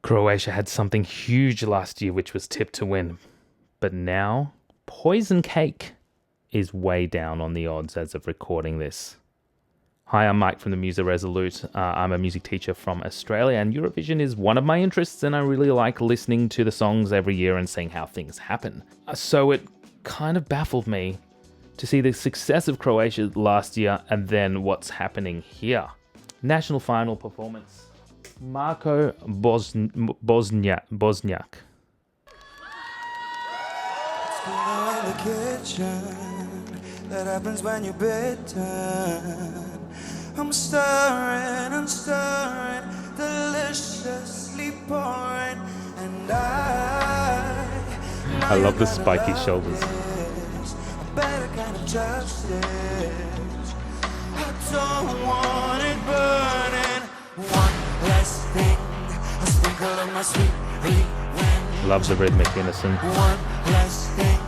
Croatia had something huge last year which was tipped to win. But now, Poison Cake is way down on the odds as of recording this. Hi, I'm Mike from the Musa Resolute. I'm a music teacher from Australia, and Eurovision is one of my interests, and I really like listening to the songs every year and seeing how things happen. So it kind of baffled me to see the success of Croatia last year and then what's happening here. National final performance. Marko Bosnjak. In the kitchen, that happens when you're bitten. I'm stirring, deliciously pouring, and I love the spiky shoulders. A better kind of justice. I don't want it burning. One less thing, a sprinkle of my sweet revenge. Love the rhythmic unison. One less thing,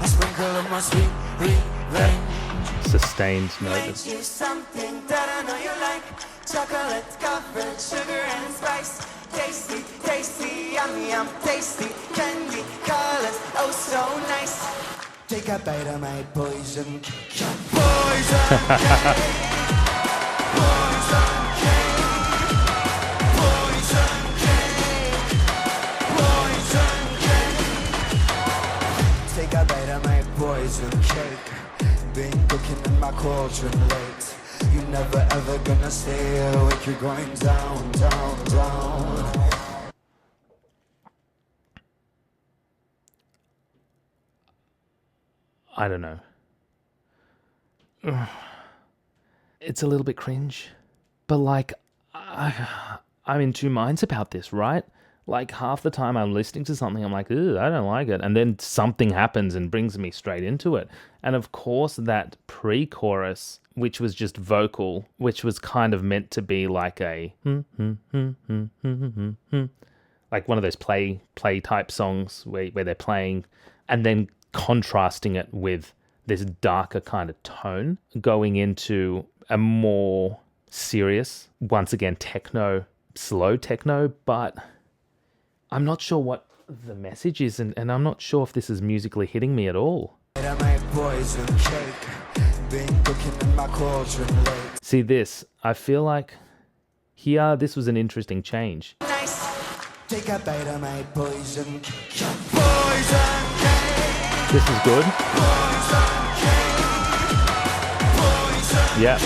a sprinkle of my sweet revenge. Sustained note. Make you something that I know you like. Chocolate covered sugar and spice. Tasty, tasty, yummy, yum, tasty. Candy colors, oh so nice. Take a bite of my poison cake. Poison cake. Poison cake. Poison cake. Poison cake. Take a bite of my poison cake. Been cooking in my cauldron late. You're never ever gonna stay awake. You're going down, down, down. I don't know. It's a little bit cringe. But like, I'm in two minds about this, right? Like half the time I'm listening to something, I'm like, ooh, I don't like it. And then something happens and brings me straight into it. And of course, that pre-chorus, which was just vocal, which was kind of meant to be like a like one of those play type songs where they're playing and then contrasting it with this darker kind of tone, going into a more serious, once again, techno, slow techno, but I'm not sure what the message is, and I'm not sure if this is musically hitting me at all. See this, I feel like here, this was an interesting change. Nice. Take a bite of my poison cake. This is good. Yeah.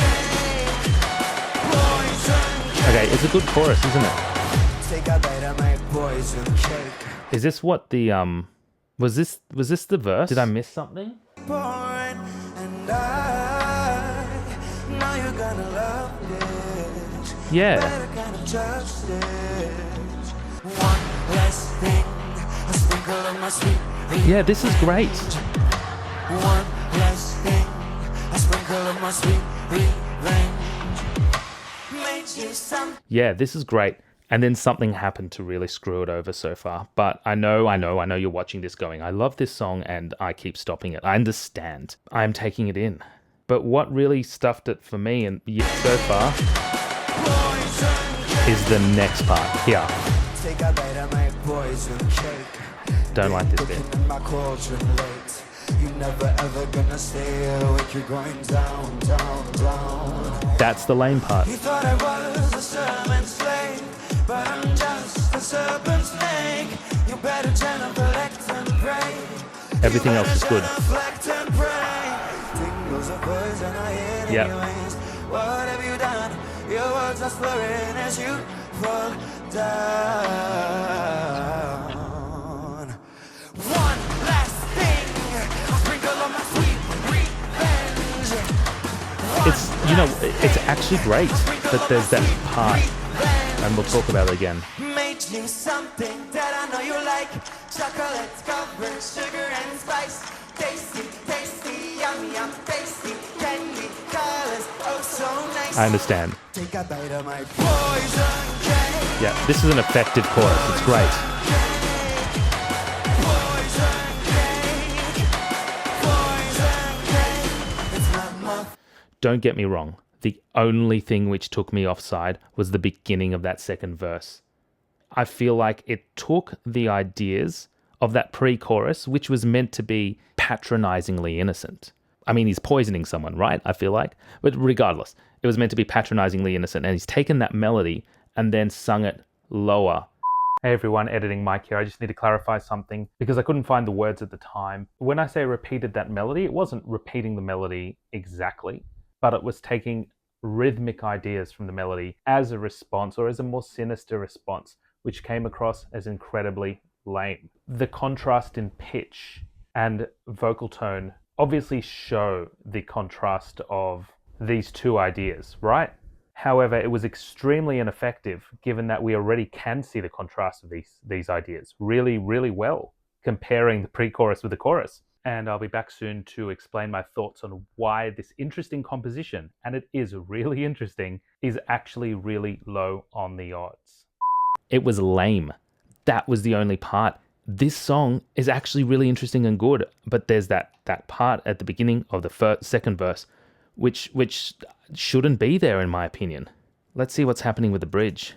Okay, it's a good chorus, isn't it? Take a bite of my poison cake. Is this what the was this the verse? Did I miss something? Born, and I know you're gonna love this. Yeah. Better kind of justice. One less thing, a sprinkle of my sweet revenge. Yeah, this is great. One less thing, a sprinkle of my sweet revenge. Made you some. Yeah, this is great. And then something happened to really screw it over so far. But I know you're watching this going, I love this song and I keep stopping it. I understand. I'm taking it in. But what really stuffed it for me and so far is the next part here. Take a bite of my poison cake. Don't like this bit. In my cauldron late. You're never ever gonna stay awake. You're going down, down, down. That's the lame part. You thought I was a sermon slave, but I'm just a serpent snake. You better genuflect and pray. Everything else is good. Tingles of poison I hate anyways. What have you done? Your words are slurring as you fall down. One last thing, a sprinkle of my sweet revenge. It's actually great that there's that part. And we'll talk about it again. Made you something that I know you like. Chocolate covered sugar and spice. Tasty, tasty, yummy, yum, tasty. Candy colors, oh so nice. I understand. Take a bite of my poison cake. Yeah, this is an effective chorus. It's great. Poison cake. Poison cake. It's not my. Don't get me wrong. The only thing which took me offside was the beginning of that second verse. I feel like it took the ideas of that pre-chorus, which was meant to be patronizingly innocent. I mean, he's poisoning someone, right? I feel like. But regardless, it was meant to be patronizingly innocent. And he's taken that melody and then sung it lower. Hey everyone, editing Mike here. I just need to clarify something because I couldn't find the words at the time. When I say repeated that melody, it wasn't repeating the melody exactly, but it was taking rhythmic ideas from the melody as a response, or as a more sinister response, which came across as incredibly lame. The contrast in pitch and vocal tone obviously show the contrast of these two ideas, right? However, it was extremely ineffective given that we already can see the contrast of these ideas really, really well, comparing the pre-chorus with the chorus. And I'll be back soon to explain my thoughts on why this interesting composition, and it is really interesting, is actually really low on the odds. It was lame. That was the only part. This song is actually really interesting and good, but there's that part at the beginning of the second verse which shouldn't be there in my opinion. Let's see what's happening with the bridge.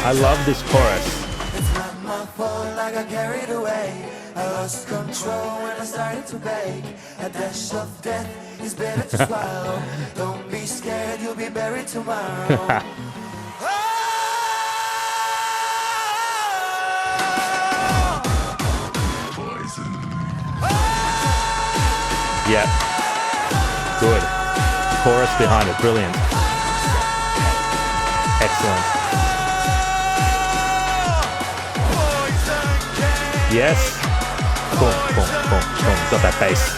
I love this chorus. It's not my fault, I got carried away. I lost control when I started to bake. A dash of death is better to swallow. Don't be scared, you'll be buried tomorrow. Yeah. Good. Chorus behind it. Brilliant. Excellent. Yes. Boom, boom, boom, boom. Got that bass.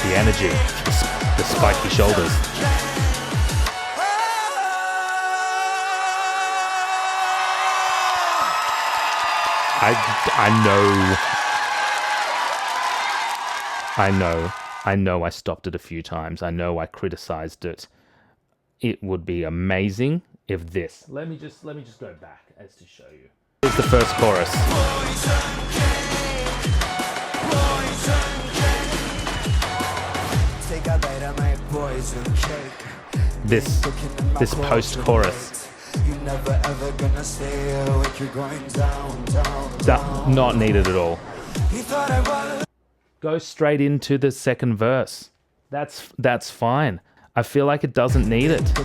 The energy. The spiky shoulders. I know I stopped it a few times. I know I criticized it. It would be amazing if this. Let me just go back as to show you. Here's the first chorus. Take a bite of my poison cake. This post-chorus. You're never ever gonna stay awake. You're going down, down, down. Not needed at all. He thought I was. Go straight into the second verse. That's fine. I feel like it doesn't need it.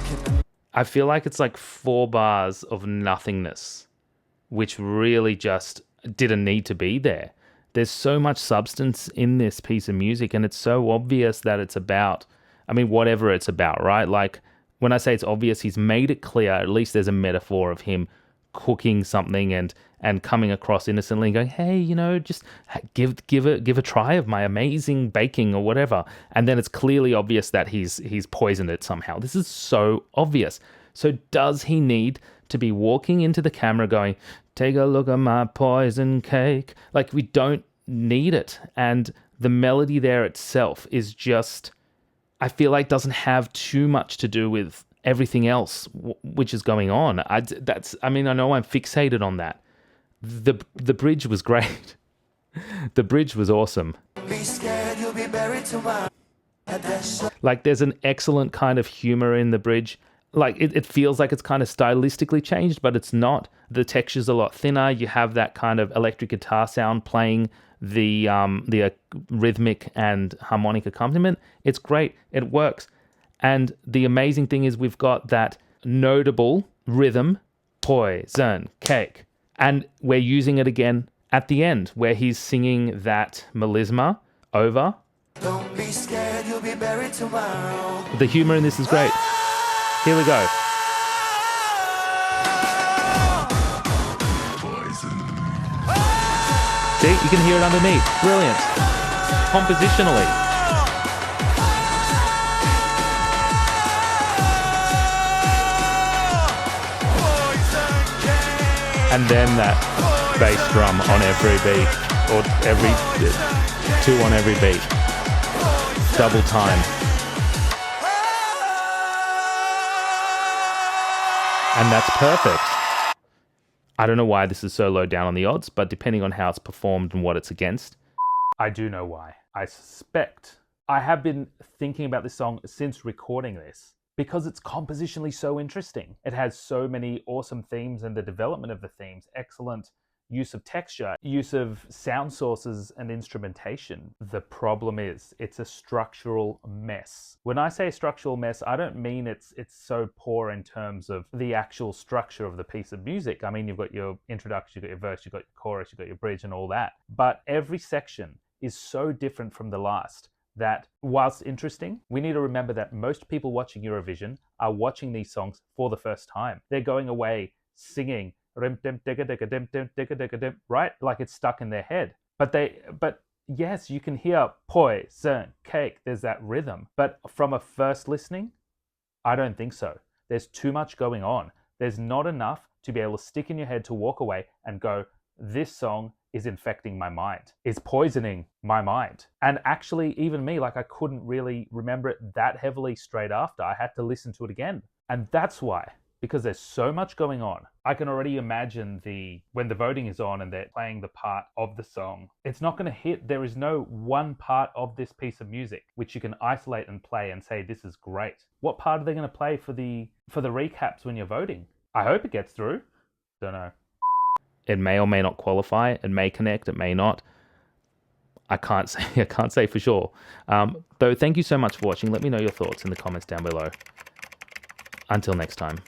I feel like it's like 4 bars of nothingness, which really just didn't need to be there. There's so much substance in this piece of music, and it's so obvious that it's about, I mean, whatever it's about, right? Like, when I say it's obvious, he's made it clear. At least there's a metaphor of him cooking something and coming across innocently and going, hey, you know, just give a try of my amazing baking or whatever. And then it's clearly obvious that he's poisoned it somehow. This is so obvious. So does he need to be walking into the camera going, take a look at my poison cake? Like, we don't need it. And the melody there itself is just, I feel like, doesn't have too much to do with everything else which is going on. I know I'm fixated on that. The bridge was great. The bridge was awesome. Be scared, you'll be buried tomorrow. Like, there's an excellent kind of humor in the bridge. Like, it feels like it's kind of stylistically changed, but it's not. The texture's a lot thinner. You have that kind of electric guitar sound playing the rhythmic and harmonic accompaniment. It's great. It works. And the amazing thing is we've got that notable rhythm, poison cake. And we're using it again at the end, where he's singing that melisma over. Don't be scared, you'll be buried tomorrow. The humor in this is great. Here we go. See, you can hear it underneath. Brilliant. Compositionally. And then that bass drum on every beat, or every 2 on every beat. Double time. And that's perfect. I don't know why this is so low down on the odds, but depending on how it's performed and what it's against, I do know why. I suspect. I have been thinking about this song since recording this, because it's compositionally so interesting. It has so many awesome themes, and the development of the themes, excellent use of texture, use of sound sources and instrumentation. The problem is it's a structural mess. When I say structural mess, I don't mean it's so poor in terms of the actual structure of the piece of music. I mean, you've got your introduction, you've got your verse, you've got your chorus, you've got your bridge and all that. But every section is so different from the last that whilst interesting, we need to remember that most people watching Eurovision are watching these songs for the first time. They're going away singing right? Like it's stuck in their head. But yes, you can hear poison, cake, there's that rhythm. But from a first listening, I don't think so. There's too much going on. There's not enough to be able to stick in your head to walk away and go, this song is infecting my mind, is poisoning my mind. And actually, even me, like I couldn't really remember it that heavily straight after. I had to listen to it again. And that's why. Because there's so much going on. I can already imagine when the voting is on and they're playing the part of the song, it's not going to hit. There is no one part of this piece of music which you can isolate and play and say, this is great. What part are they going to play for the recaps when you're voting? I hope it gets through. Don't know. It may or may not qualify. It may connect. It may not. I can't say for sure. Though, thank you so much for watching. Let me know your thoughts in the comments down below. Until next time.